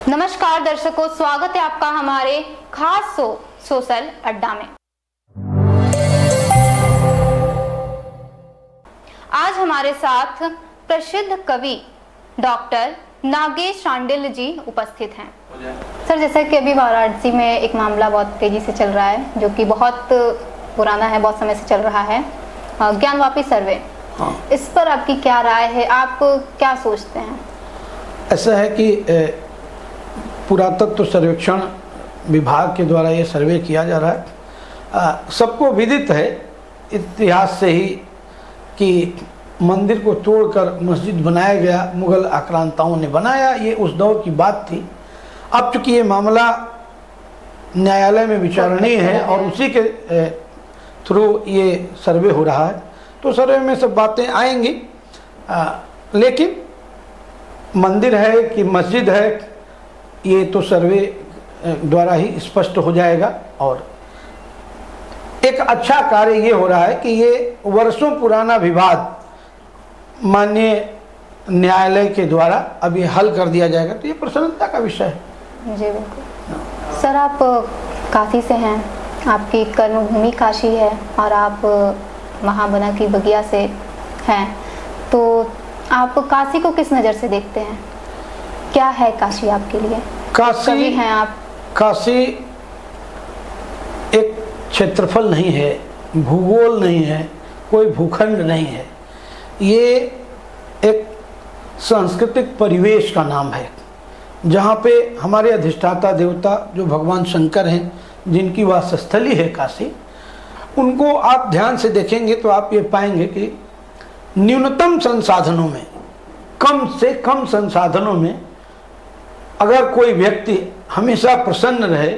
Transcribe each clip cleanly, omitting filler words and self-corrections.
नमस्कार दर्शकों, स्वागत है आपका हमारे खास शो सोशल अड्डा में। आज हमारे साथ प्रसिद्ध कवि डॉक्टर नागेश शांडिल्य जी उपस्थित हैं। सर, जैसा कि अभी वाराणसी में एक मामला बहुत तेजी से चल रहा है, जो कि बहुत पुराना है, बहुत समय से चल रहा है, ज्ञानवापी सर्वे। इस पर आपकी क्या राय है? आप क्या सोचते हैं? ऐसा है कि पुरातत्व सर्वेक्षण विभाग के द्वारा ये सर्वे किया जा रहा है। सबको विदित है इतिहास से ही कि मंदिर को तोड़कर मस्जिद बनाया गया, मुगल आक्रांताओं ने बनाया, ये उस दौर की बात थी। अब चूंकि ये मामला न्यायालय में विचारणीय है और उसी के थ्रू ये सर्वे हो रहा है, तो सर्वे में सब बातें आएंगी। लेकिन मंदिर है कि मस्जिद है, ये तो सर्वे द्वारा ही स्पष्ट हो जाएगा। और एक अच्छा कार्य ये हो रहा है कि ये वर्षों पुराना विवाद माननीय न्यायालय के द्वारा अब ये हल कर दिया जाएगा, तो ये प्रसन्नता का विषय है। जी बिल्कुल। सर, आप काशी से हैं, आपकी कर्मभूमि काशी है और आप महाबना की बगिया से हैं, तो आप काशी को किस नज़र से देखते हैं? क्या है काशी आपके लिए? काशी हैं आप? काशी एक क्षेत्रफल नहीं है, भूगोल नहीं है, कोई भूखंड नहीं है, ये एक सांस्कृतिक परिवेश का नाम है, जहाँ पे हमारे अधिष्ठाता देवता जो भगवान शंकर हैं, जिनकी वासस्थली है काशी, उनको आप ध्यान से देखेंगे तो आप ये पाएंगे कि न्यूनतम संसाधनों में, कम से कम संसाधनों में अगर कोई व्यक्ति हमेशा प्रसन्न रहे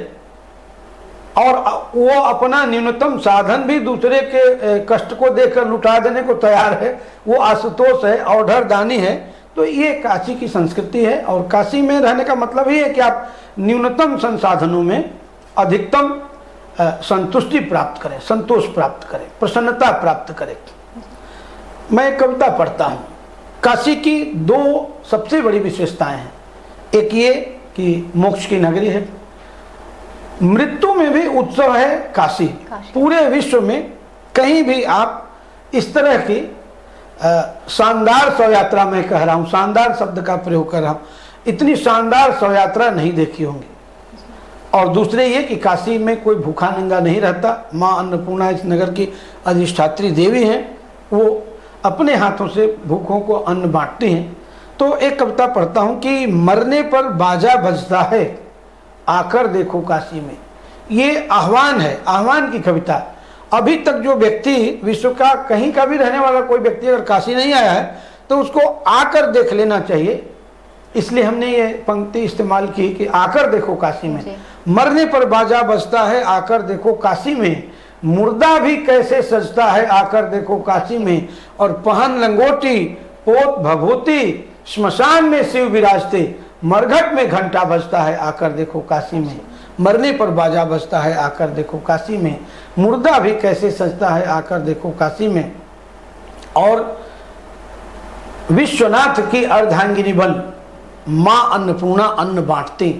और वो अपना न्यूनतम साधन भी दूसरे के कष्ट को देखकर लुटा देने को तैयार है, वो आशुतोष है, औढ़र दानी है, तो ये काशी की संस्कृति है। और काशी में रहने का मतलब ये है कि आप न्यूनतम संसाधनों में अधिकतम संतुष्टि प्राप्त करें, संतोष प्राप्त करें, प्रसन्नता प्राप्त करें। मैं एक कविता पढ़ता हूँ। काशी की दो सबसे बड़ी विशेषताएं हैं। एक ये कि मोक्ष की नगरी है, मृत्यु में भी उत्सव है काशी। पूरे विश्व में कहीं भी आप इस तरह की शानदार शव यात्रा, मैं कह रहा हूँ, शानदार शब्द का प्रयोग कर रहा हूँ, इतनी शानदार शव यात्रा नहीं देखी होंगी। और दूसरे ये कि काशी में कोई भूखा नंगा नहीं रहता। माँ अन्नपूर्णा इस नगर की अधिष्ठात्री देवी हैं, वो अपने हाथों से भूखों को अन्न बांटती हैं। तो एक कविता पढ़ता हूँ कि मरने पर बाजा बजता है, आकर देखो काशी में। ये आह्वान है, आह्वान की कविता। अभी तक जो व्यक्ति विश्व का कहीं का भी रहने वाला कोई व्यक्ति अगर काशी नहीं आया है तो उसको आकर देख लेना चाहिए। इसलिए हमने ये पंक्ति इस्तेमाल की कि आकर देखो काशी में। मरने पर बाजा बजता है, आकर देखो काशी में। मुर्दा भी कैसे सजता है, आकर देखो काशी में। और पहन लंगोटी पोत भभूति, श्मशान में शिव विराजते, मरघट में घंटा बजता है, आकर देखो काशी में। मरने पर बाजा बजता है, आकर देखो काशी में। मुर्दा भी कैसे सजता है, आकर देखो काशी में। और विश्वनाथ की अर्धांगिनी बन, माँ अन्नपूर्णा अन्न बांटती।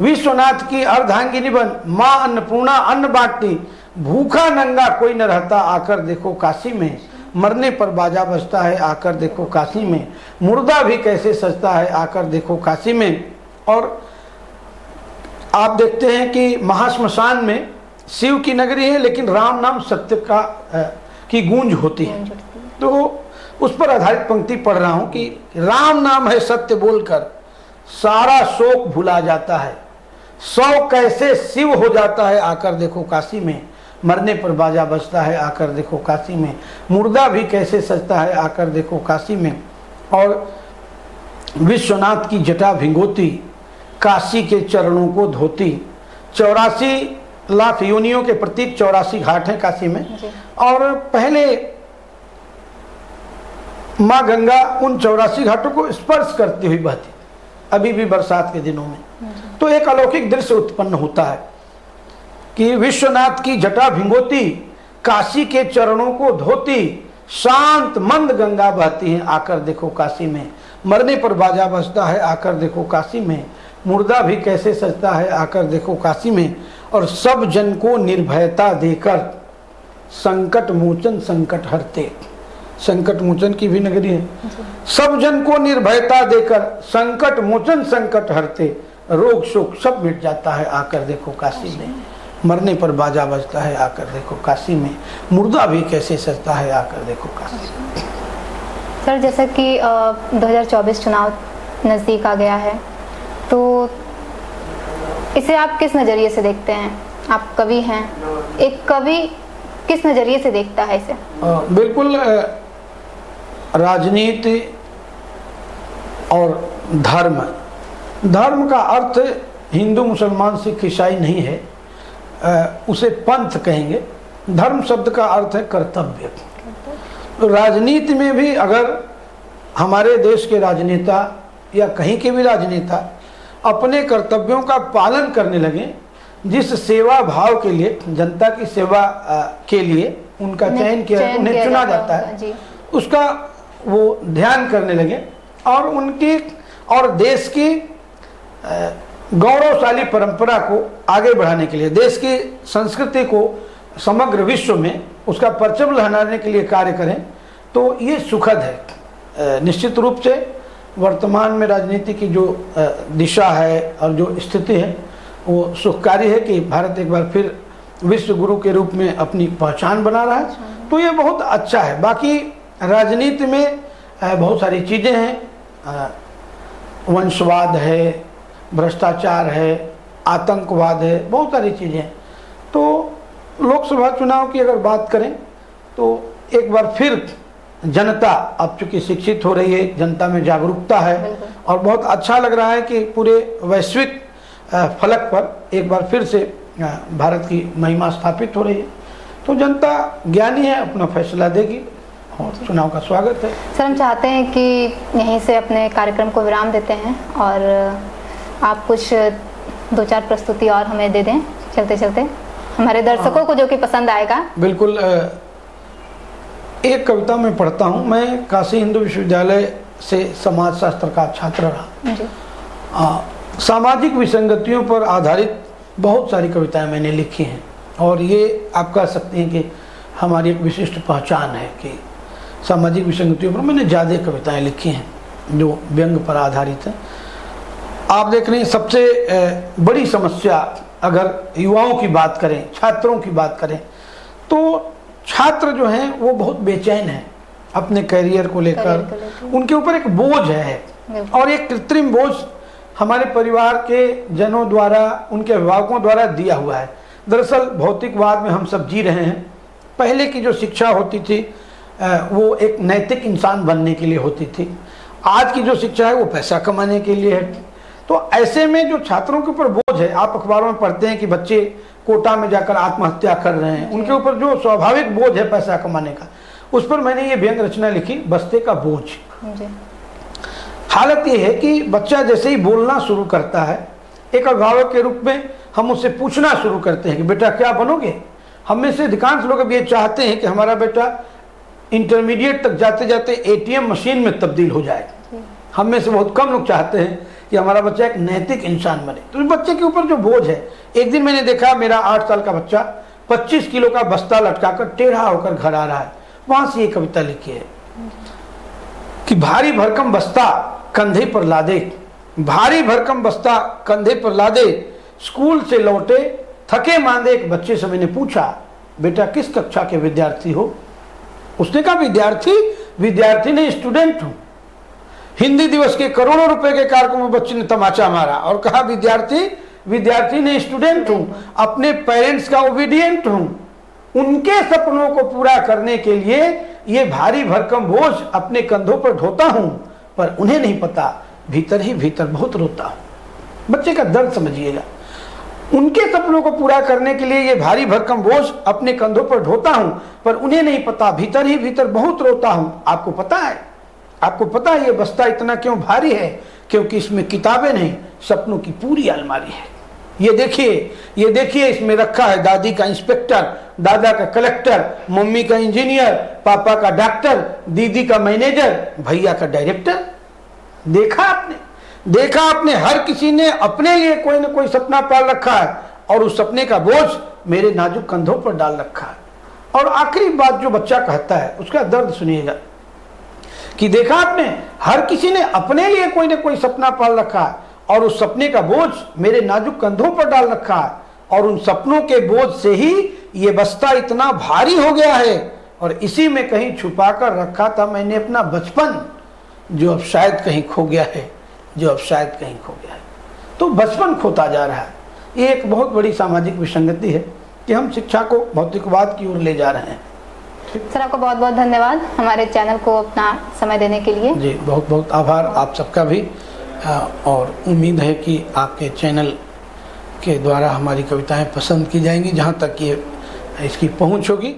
विश्वनाथ की अर्धांगिनी बन, माँ अन्नपूर्णा अन्न बांटती। भूखा नंगा कोई न रहता, आकर देखो काशी में। मरने पर बाजा बजता है, आकर देखो काशी में। मुर्दा भी कैसे सजता है, आकर देखो काशी में। और आप देखते हैं कि महाश्मशान में शिव की नगरी है, लेकिन राम नाम सत्य का की गूंज होती है। तो उस पर आधारित पंक्ति पढ़ रहा हूं कि राम नाम है सत्य बोलकर सारा शोक भुला जाता है। सौ कैसे शिव हो जाता है, आकर देखो काशी में। मरने पर बाजा बजता है, आकर देखो काशी में। मुर्दा भी कैसे सजता है, आकर देखो काशी में। और विश्वनाथ की जटा भिंगोती, काशी के चरणों को धोती। 84 लाख योनियों के प्रतीक 84 घाट हैं काशी में। और पहले माँ गंगा उन 84 घाटों को स्पर्श करती हुई बहती, अभी भी बरसात के दिनों में। तो एक अलौकिक दृश्य उत्पन्न होता है कि विश्वनाथ की जटा भिंगोती, काशी के चरणों को धोती, शांत मंद गंगा बहती है, आकर देखो काशी में। मरने पर बाजा बजता है, आकर देखो काशी में। मुर्दा भी कैसे सजता है आकर देखो काशी में, और सब जन को निर्भयता देकर संकट मोचन संकट हरते। संकट मोचन की भी नगरी है। सब जन को निर्भयता देकर संकट मोचन संकट हरते, रोग शोक सब मिट जाता है आकर देखो काशी में। मरने पर बाजा बजता है आकर देखो काशी में, मुर्दा भी कैसे सजता है आकर देखो काशी में। सर जैसा कि 2024 चुनाव नज़दीक आ गया है, तो इसे आप किस नज़रिए से देखते हैं? आप कवि हैं, एक कवि किस नज़रिए से देखता है इसे? बिल्कुल, राजनीति और धर्म, धर्म का अर्थ हिंदू मुसलमान सिख ईसाई नहीं है, उसे पंथ कहेंगे। धर्म शब्द का अर्थ है कर्तव्य। तो राजनीति में भी अगर हमारे देश के राजनेता या कहीं के भी राजनेता अपने कर्तव्यों का पालन करने लगे, जिस सेवा भाव के लिए, जनता की सेवा के लिए उनका चयन किया, उन्हें चुना जाता है, उसका वो ध्यान करने लगे और उनकी और देश की गौरवशाली परंपरा को आगे बढ़ाने के लिए, देश की संस्कृति को समग्र विश्व में उसका परचम लहराने के लिए कार्य करें, तो ये सुखद है। निश्चित रूप से वर्तमान में राजनीति की जो दिशा है और जो स्थिति है वो सुखकारी है कि भारत एक बार फिर विश्व गुरु के रूप में अपनी पहचान बना रहा है, तो ये बहुत अच्छा है। बाकी राजनीति में बहुत सारी चीज़ें हैं, वंशवाद है, भ्रष्टाचार है, आतंकवाद है, बहुत सारी चीज़ें हैं। तो लोकसभा चुनाव की अगर बात करें तो एक बार फिर जनता अब चूँकि शिक्षित हो रही है, जनता में जागरूकता है और बहुत अच्छा लग रहा है कि पूरे वैश्विक फलक पर एक बार फिर से भारत की महिमा स्थापित हो रही है। तो जनता ज्ञानी है, अपना फैसला देगी और चुनाव का स्वागत है। सर हम चाहते हैं कि यहीं से अपने कार्यक्रम को विराम देते हैं और आप कुछ 2-4 प्रस्तुति और हमें दे दें चलते चलते, हमारे दर्शकों को जो कि पसंद आएगा। बिल्कुल, एक कविता मैं पढ़ता हूँ। मैं काशी हिंदू विश्वविद्यालय से समाजशास्त्र का छात्र रहा। सामाजिक विसंगतियों पर आधारित बहुत सारी कविताएं मैंने लिखी हैं और ये आप कह सकते हैं कि हमारी एक विशिष्ट पहचान है कि सामाजिक विसंगतियों पर मैंने ज़्यादा कविताएं लिखी हैं जो व्यंग पर आधारित हैं। आप देख रहे हैं सबसे बड़ी समस्या अगर युवाओं की बात करें, छात्रों की बात करें, तो छात्र जो हैं वो बहुत बेचैन हैं अपने करियर को लेकर। उनके ऊपर एक बोझ है और एक कृत्रिम बोझ हमारे परिवार के जनों द्वारा, उनके अभिभावकों द्वारा दिया हुआ है। दरअसल भौतिकवाद में हम सब जी रहे हैं। पहले की जो शिक्षा होती थी वो एक नैतिक इंसान बनने के लिए होती थी, आज की जो शिक्षा है वो पैसा कमाने के लिए है। तो ऐसे में जो छात्रों के ऊपर बोझ है, आप अखबारों में पढ़ते हैं कि बच्चे कोटा में जाकर आत्महत्या कर रहे हैं, उनके ऊपर जो स्वाभाविक बोझ है पैसा कमाने का, उस पर मैंने ये व्यंग रचना लिखी, बस्ते का बोझ। हालत ये है कि बच्चा जैसे ही बोलना शुरू करता है, एक अभिभावक के रूप में हम उससे पूछना शुरू करते हैं कि बेटा क्या बनोगे। हम में से अधिकांश लोग अब ये चाहते हैं कि हमारा बेटा इंटरमीडिएट तक जाते जाते एटीएम मशीन में तब्दील हो जाए। हम में से बहुत कम लोग चाहते हैं कि हमारा बच्चा एक नैतिक इंसान बने। तो बच्चे के ऊपर जो बोझ है, एक दिन मैंने देखा मेरा 8 साल का बच्चा 25 किलो का बस्ता लटकाकर टेढ़ा होकर घर आ रहा है। वहां से ये कविता लिखी है कि भारी भरकम बस्ता कंधे पर लादे, भारी भरकम बस्ता कंधे पर लादे, स्कूल से लौटे थके मांदे एक बच्चे से मैंने पूछा, बेटा किस कक्षा के विद्यार्थी हो। उसने कहा विद्यार्थी नहीं, स्टूडेंट हूं। हिंदी दिवस के करोड़ों रुपए के कार्यक्रम में बच्चे ने तमाचा मारा और कहा विद्यार्थी नहीं, स्टूडेंट हूं, अपने पेरेंट्स का ओबीडियंट हूं, उनके सपनों को पूरा करने के लिए ये भारी भरकम बोझ अपने कंधों पर ढोता हूं, पर उन्हें नहीं पता भीतर ही भीतर बहुत रोता हूं। बच्चे का दर्द समझिएगा। उनके सपनों को पूरा करने के लिए ये भारी भरकम बोझ अपने कंधों पर ढोता हूं, पर उन्हें नहीं पता भीतर ही भीतर बहुत रोता हूं। आपको पता है ये बस्ता इतना क्यों भारी है? क्योंकि इसमें किताबें नहीं, सपनों की पूरी अलमारी है। ये देखिए इसमें रखा है दादी का इंस्पेक्टर, दादा का कलेक्टर, मम्मी का इंजीनियर, पापा का डॉक्टर, दीदी का मैनेजर, भैया का डायरेक्टर। देखा आपने देखा आपने हर किसी ने अपने लिए कोई ना कोई सपना पाल रखा है और उस सपने का बोझ मेरे नाजुक कंधों पर डाल रखा है। और आखिरी बात जो बच्चा कहता है उसका दर्द सुनिएगा कि देखा आपने हर किसी ने अपने लिए कोई ना कोई सपना पाल रखा है और उस सपने का बोझ मेरे नाजुक कंधों पर डाल रखा है और उन सपनों के बोझ से ही ये बस्ता इतना भारी हो गया है और इसी में कहीं छुपा कर रखा था मैंने अपना बचपन, जो अब शायद कहीं खो गया है, जो अब शायद कहीं खो गया है। तो बचपन खोता जा रहा है। ये एक बहुत बड़ी सामाजिक विसंगति है कि हम शिक्षा को भौतिकवाद की ओर ले जा रहे हैं। सर आपका बहुत बहुत धन्यवाद हमारे चैनल को अपना समय देने के लिए। जी बहुत बहुत आभार आप सबका भी, और उम्मीद है कि आपके चैनल के द्वारा हमारी कविताएं पसंद की जाएंगी जहां तक ये इसकी पहुंच होगी।